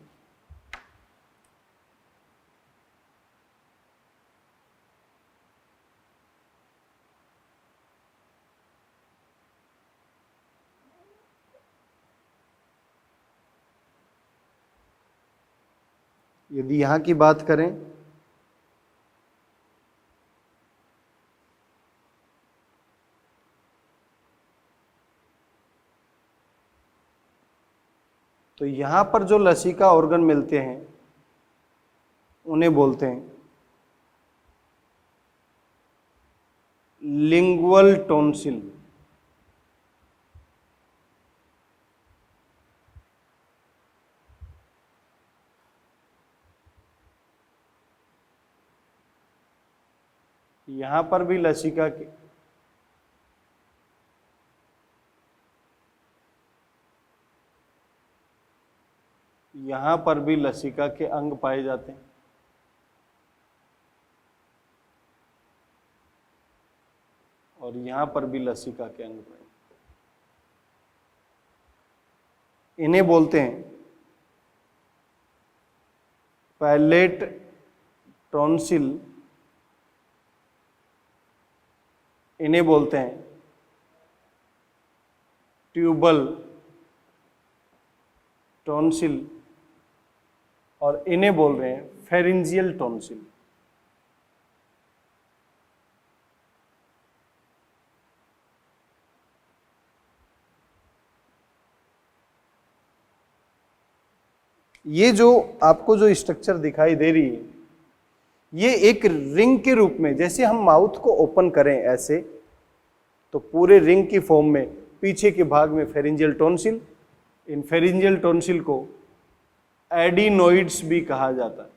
यदि यहाँ की बात करें तो यहाँ पर जो लसिका ऑर्गन मिलते हैं उन्हें बोलते हैं लिंगुअल टॉन्सिल। यहाँ पर भी लसिका के यहाँ पर भी लसिका के अंग पाए जाते हैं। और यहाँ पर भी लसिका के अंग पाए, इन्हें बोलते हैं पैलेट टॉन्सिल, इन्हें बोलते हैं ट्यूबल टॉन्सिल और इन्हें बोल रहे हैं फेरिंजियल टॉन्सिल। ये जो आपको जो स्ट्रक्चर दिखाई दे रही है ये एक रिंग के रूप में, जैसे हम माउथ को ओपन करें ऐसे तो पूरे रिंग की फॉर्म में पीछे के भाग में फेरिंजियल टॉन्सिल, इन फेरिंजियल टॉन्सिल को एडिनोइड्स भी कहा जाता है।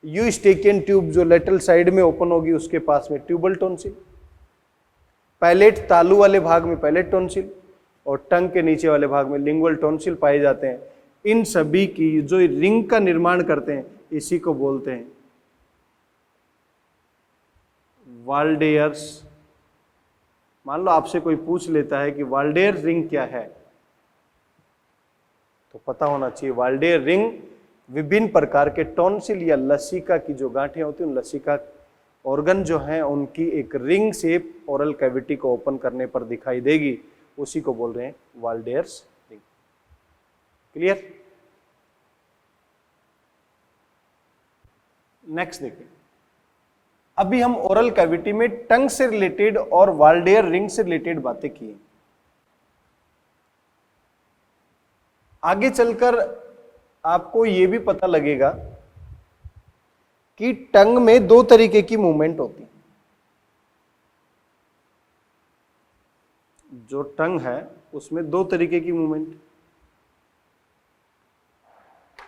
यूस्टेकियन ट्यूब जो लेटरल साइड में ओपन होगी उसके पास में ट्यूबल टॉन्सिल, पैलेट तालू वाले भाग में पैलेट टॉन्सिल और टंग के नीचे वाले भाग में लिंगुअल टॉन्सिल पाए जाते हैं। इन सभी की जो रिंग का निर्माण करते हैं इसी को बोलते हैं वाल्डेयर्स। मान लो आपसे कोई पूछ लेता है कि वाल्डेयर रिंग क्या है, तो पता होना चाहिए वाल्डेयर रिंग विभिन्न प्रकार के टॉन्सिल या लसिका की जो गांठें होती हैं उन लसिका ऑर्गन जो हैं उनकी एक रिंग शेप ओरल कैविटी को ओपन करने पर दिखाई देगी, उसी को बोल रहे हैं वाल्डेयर्स रिंग। क्लियर? नेक्स्ट देखिए, अभी हम ओरल कैविटी में टंग से रिलेटेड और वाल्डेयर रिंग से रिलेटेड बातें की। आगे चलकर आपको यह भी पता लगेगा कि टंग में दो तरीके की मूवमेंट होती है। जो टंग है उसमें दो तरीके की मूवमेंट,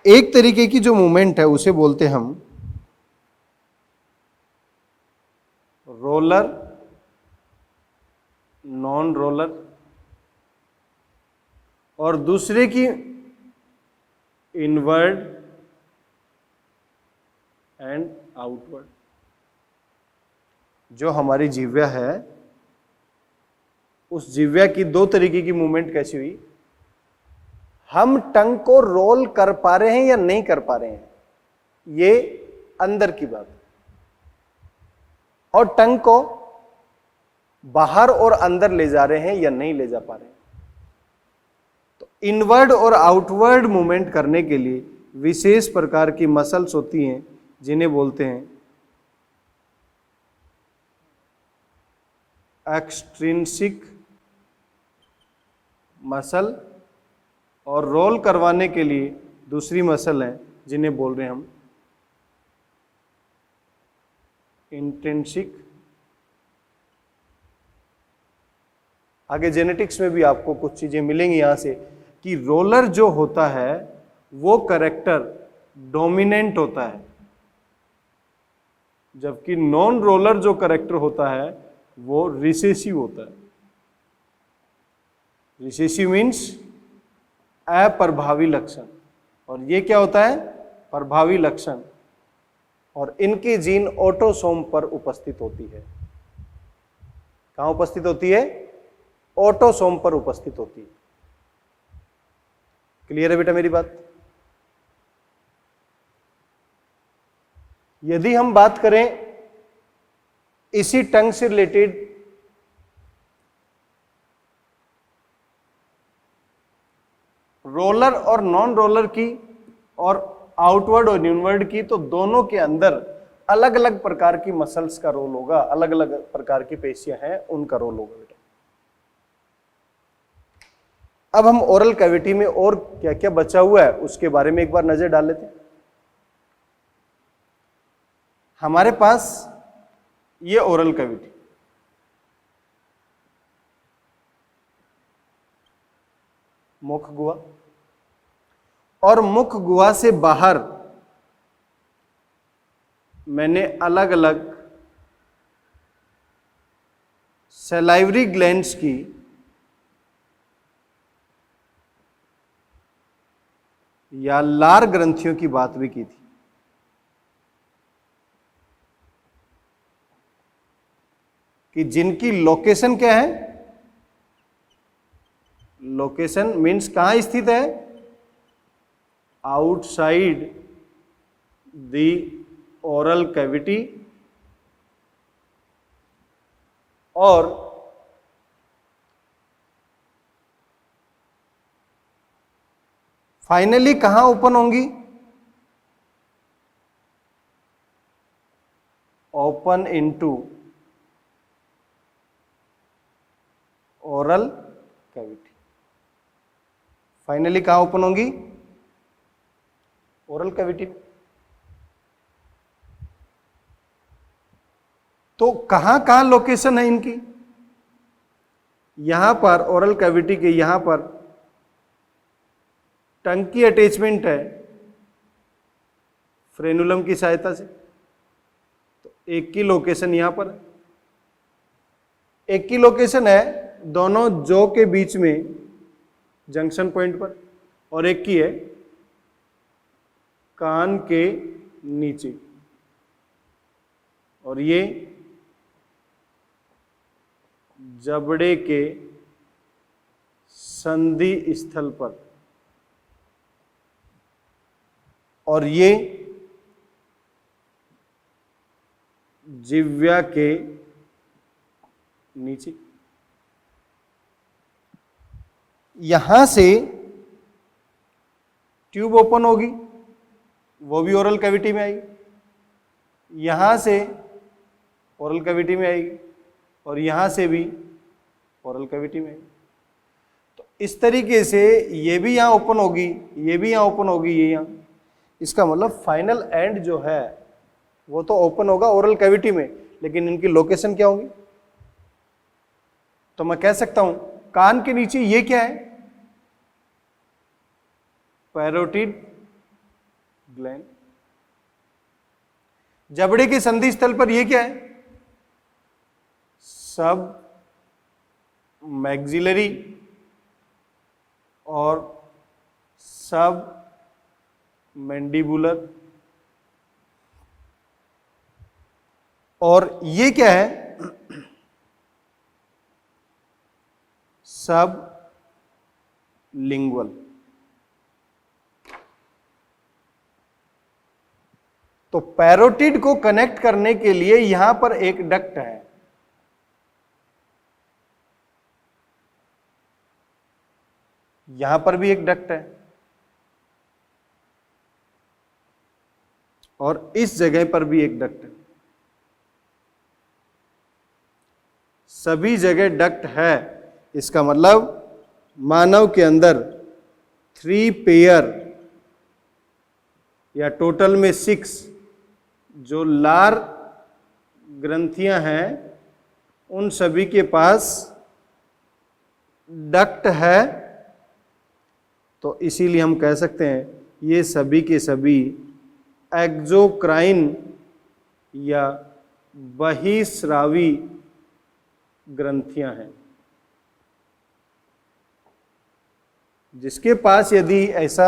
एक तरीके की जो मूवमेंट है उसे बोलते हम रोलर, नॉन रोलर, और दूसरे की इनवर्ड एंड आउटवर्ड। जो हमारी जिह्वा है उस जिह्वा की दो तरीके की मूवमेंट कैसी हुई, हम टंग को रोल कर पा रहे हैं या नहीं कर पा रहे हैं, ये अंदर की बात है, और टंग को बाहर और अंदर ले जा रहे हैं या नहीं ले जा पा रहे हैं। तो इनवर्ड और आउटवर्ड मूवमेंट करने के लिए विशेष प्रकार की मसल्स होती हैं जिन्हें बोलते हैं एक्सट्रिंसिक मसल, और रोल करवाने के लिए दूसरी मसल है जिन्हें बोल रहे हैं हम इंट्रिंसिक। आगे जेनेटिक्स में भी आपको कुछ चीजें मिलेंगी यहां से कि रोलर जो होता है वो कैरेक्टर डोमिनेंट होता है, जबकि नॉन रोलर जो कैरेक्टर होता है वो रिसेसिव होता है। रिसेसिव मीन्स अप्रभावी लक्षण, और ये क्या होता है, प्रभावी लक्षण, और इनकी जीन ऑटोसोम पर उपस्थित होती है। कहां उपस्थित होती है, ऑटोसोम पर उपस्थित होती है। क्लियर है बेटा मेरी बात? यदि हम बात करें इसी टंग से रिलेटेड रोलर और नॉन रोलर की और आउटवर्ड और इनवर्ड की, तो दोनों के अंदर अलग अलग प्रकार की मसल्स का रोल होगा, अलग अलग प्रकार की पेशियां हैं उनका रोल होगा बेटा। अब हम ओरल कैविटी में और क्या क्या बचा हुआ है उसके बारे में एक बार नजर डाल लेते हैं। हमारे पास ये ओरल कैविटी, मुख गुहा, और मुख गुहा से बाहर मैंने अलग अलग सलाइवरी ग्लैंड्स की या लार ग्रंथियों की बात भी की थी। कि जिनकी लोकेशन क्या है, लोकेशन मीन्स कहां स्थित है, आउटसाइड द ओरल कैविटी, और फाइनली कहां ओपन होंगी, open into oral cavity. Finally कहां ओपन होंगी, ओरल कैविटी। तो कहां कहां लोकेशन है इनकी, यहां पर ओरल कैविटी के यहां पर टंग की अटैचमेंट है फ्रेनुलम की सहायता से, तो एक की लोकेशन यहां पर है, एक की लोकेशन है दोनों जॉ के बीच में जंक्शन पॉइंट पर, और एक की है कान के नीचे, और ये जबड़े के संधि स्थल पर, और ये जिह्वा के नीचे। यहां से ट्यूब ओपन होगी, वो भी ओरल कैविटी में आएगी, यहां से ओरल कैविटी में आएगी, और यहां से भी ओरल कैविटी में आएगी। तो इस तरीके से ये भी यहां ओपन होगी, ये भी यहां ओपन होगी, ये यहां। इसका मतलब फाइनल एंड जो है वो तो ओपन होगा ओरल कैविटी में, लेकिन इनकी लोकेशन क्या होगी। तो मैं कह सकता हूं कान के नीचे ये क्या है, पैरोटिड ग्लैंड। जबड़े के संधि स्थल पर ये क्या है, सब मैक्सिलरी और सब मैंडिबुलर, और ये क्या है, सब लिंगुअल। तो पैरोटिड को कनेक्ट करने के लिए यहां पर एक डक्ट है, यहां पर भी एक डक्ट है, और इस जगह पर भी एक डक्ट है। सभी जगह डक्ट है। इसका मतलब मानव के अंदर 3 पेयर या टोटल में 6 जो लार ग्रंथियां हैं उन सभी के पास डक्ट है। तो इसीलिए हम कह सकते हैं ये सभी के सभी एक्सोक्राइन या बहिस्रावी ग्रंथियां हैं, जिसके पास यदि ऐसा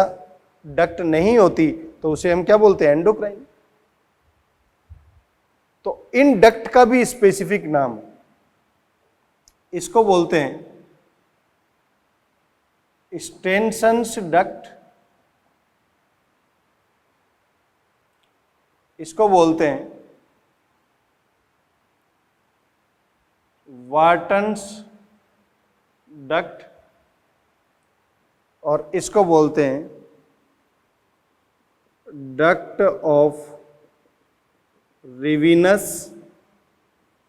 डक्ट नहीं होती तो उसे हम क्या बोलते हैं, एंडोक्राइन। तो इन डक्ट का भी स्पेसिफिक नाम है, इसको बोलते हैं स्टेनसन्स डक्ट, इसको बोलते हैं वाटन्स डक्ट, और इसको बोलते हैं डक्ट ऑफ रिविनस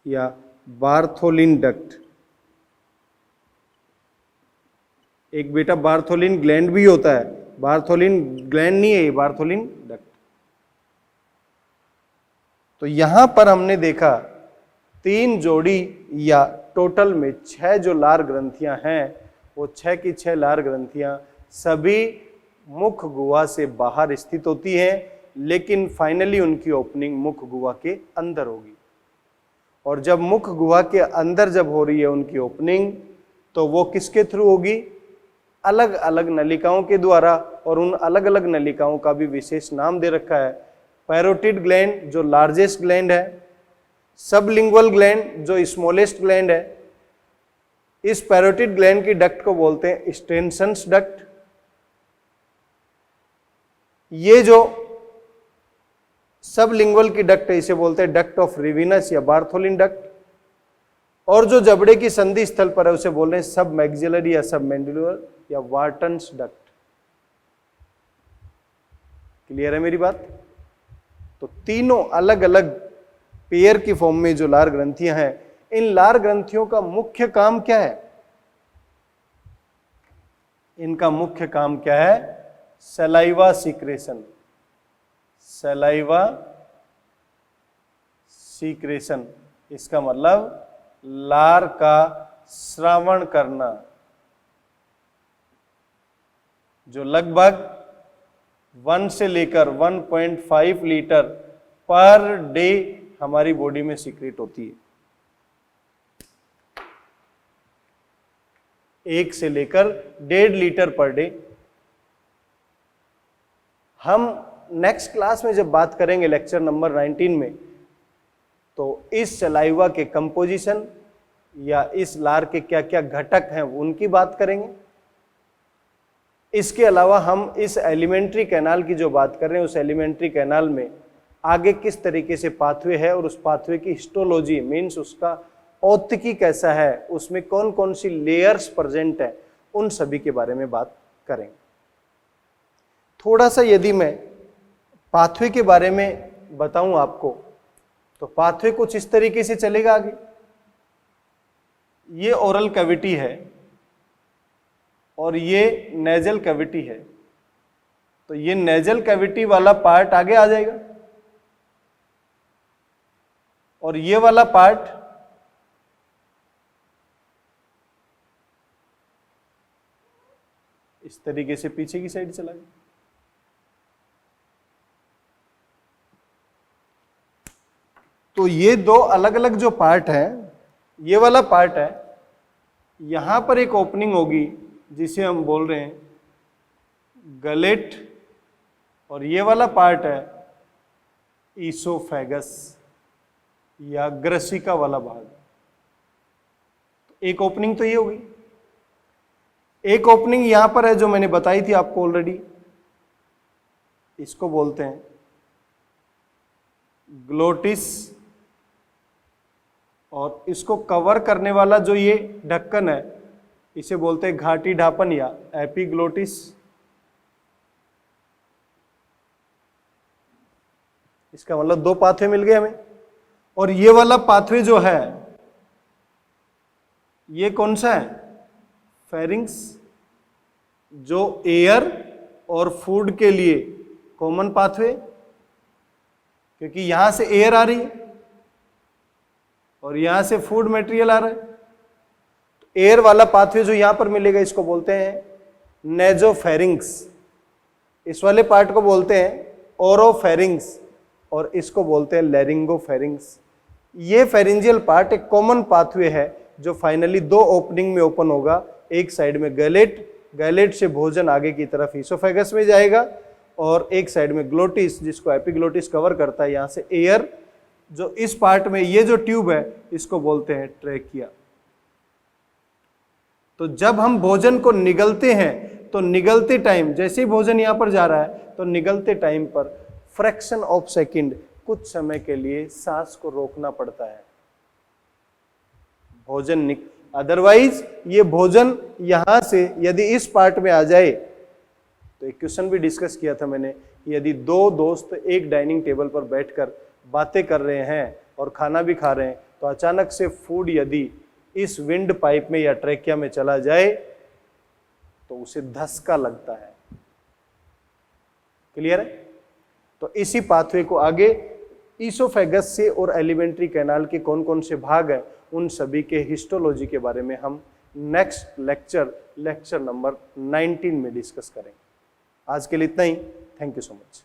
या बार्थोलिन डक्ट। एक बेटा बार्थोलिन ग्लैंड भी होता है, बार्थोलिन ग्लैंड नहीं है ये, बार्थोलिन डक्ट। तो यहां पर हमने देखा 3 जोड़ी या टोटल में 6 जो लार ग्रंथियां हैं, वो 6 की 6 लार ग्रंथियां सभी मुख गुहा से बाहर स्थित होती हैं, लेकिन फाइनली उनकी ओपनिंग मुख गुहा के अंदर होगी। और जब मुख गुहा के अंदर जब हो रही है उनकी ओपनिंग, तो वो किसके थ्रू होगी? अलग अलग नलिकाओं के द्वारा, और उन अलग अलग नलिकाओं का भी विशेष नाम दे रखा है। पैरोटिड ग्लैंड जो लार्जेस्ट ग्लैंड है, सबलिंगुअल ग्लैंड जो स्मॉलेस्ट ग्लैंड है। इस पैरोटिड ग्लैंड की डक्ट को बोलते हैं स्टेनसन्स डक्ट। ये जो सबलिंगुअल की डक्ट है इसे बोलते हैं डक्ट ऑफ रिविनस या बार्थोलिन डक्ट। और जो जबड़े की संधि स्थल पर है उसे बोल रहे हैं सब मैक्सिलरी या सब मैंडिबुलर या वार्टन्स डक्ट। क्लियर है मेरी बात? तो तीनों अलग अलग पेयर की फॉर्म में जो लार ग्रंथियां हैं, इन लार ग्रंथियों का मुख्य काम क्या है? इनका मुख्य काम क्या है? Saliva secretion. सलाइवा सीक्रेशन, इसका मतलब लार का श्रावण करना, जो लगभग 1 से लेकर 1.5 लीटर पर डे हमारी बॉडी में सीक्रेट होती है। 1 से लेकर 1.5 लीटर पर डे। हम नेक्स्ट क्लास में जब बात करेंगे लेक्चर नंबर 19 में, तो इस सलाइवा के कंपोजिशन या इस लार के क्या क्या घटक हैं उनकी बात करेंगे। इसके अलावा हम इस एलिमेंट्री कैनाल की जो बात कर रहे हैं, उस एलिमेंट्री कैनाल में आगे किस तरीके से पाथवे है और उस पाथवे की हिस्टोलॉजी मीन्स उसका औत्तिकी कैसा है, उसमें कौन कौन सी लेयर्स प्रेजेंट है, उन सभी के बारे में बात करेंगे। थोड़ा सा यदि मैं पाथवे के बारे में बताऊं आपको, तो पाथवे कुछ इस तरीके से चलेगा आगे। ये ओरल कैविटी है और ये नेजल कैविटी है, तो ये नेजल कैविटी वाला पार्ट आगे आ जाएगा और ये वाला पार्ट इस तरीके से पीछे की साइड चला गया। तो ये 2 अलग अलग जो पार्ट है, ये वाला पार्ट है, यहां पर एक ओपनिंग होगी जिसे हम बोल रहे हैं गलेट, और ये वाला पार्ट है ईसोफेगस या ग्रसिका वाला भाग। एक ओपनिंग तो ये होगी। एक ओपनिंग यहां पर है जो मैंने बताई थी आपको ऑलरेडी, इसको बोलते हैं ग्लोटिस, और इसको कवर करने वाला जो ये ढक्कन है इसे बोलते हैं घाटी ढापन या एपिग्लोटिस। इसका मतलब 2 पाथवे मिल गए हमें। और ये वाला पाथवे जो है ये कौन सा है? फेरिंग्स, जो एयर और फूड के लिए कॉमन पाथवे, क्योंकि यहां से एयर आ रही है और यहां से फूड मटेरियल आ रहा है। तो एयर वाला पाथवे जो यहां पर मिलेगा इसको बोलते हैं नेजोफेरिंग्स, इस वाले पार्ट को बोलते हैं ओरोफेरिंग्स, और इसको बोलते हैं लैरिंगोफेरिंग्स। ये फेरिंजियल पार्ट एक कॉमन पाथवे है जो फाइनली 2 ओपनिंग में ओपन होगा। एक साइड में गैलेट, गैलेट से भोजन आगे की तरफ ईसोफेगस में जाएगा, और एक साइड में ग्लोटिस जिसको एपिग्लोटिस कवर करता है, यहां से एयर, जो इस पार्ट में ये जो ट्यूब है इसको बोलते हैं ट्रेकिया। तो जब हम भोजन को निगलते हैं तो निगलते टाइम, जैसे ही भोजन यहां पर जा रहा है तो निगलते टाइम पर फ्रैक्शन ऑफ सेकंड कुछ समय के लिए सांस को रोकना पड़ता है भोजन अदरवाइज ये भोजन यहां से यदि इस पार्ट में आ जाए, तो एक क्वेश्चन भी डिस्कस किया था मैंने कि यदि दो दोस्त एक डाइनिंग टेबल पर बैठकर बातें कर रहे हैं और खाना भी खा रहे हैं, तो अचानक से फूड यदि इस विंड पाइप में या ट्रैकिया में चला जाए तो उसे धक्का लगता है। क्लियर है? तो इसी पाथवे को आगे ईसोफेगस से और एलिमेंट्री कैनाल के कौन कौन से भाग हैं, उन सभी के हिस्टोलॉजी के बारे में हम नेक्स्ट लेक्चर नंबर 19 में डिस्कस करेंगे। आज के लिए इतना ही। Thank you so much.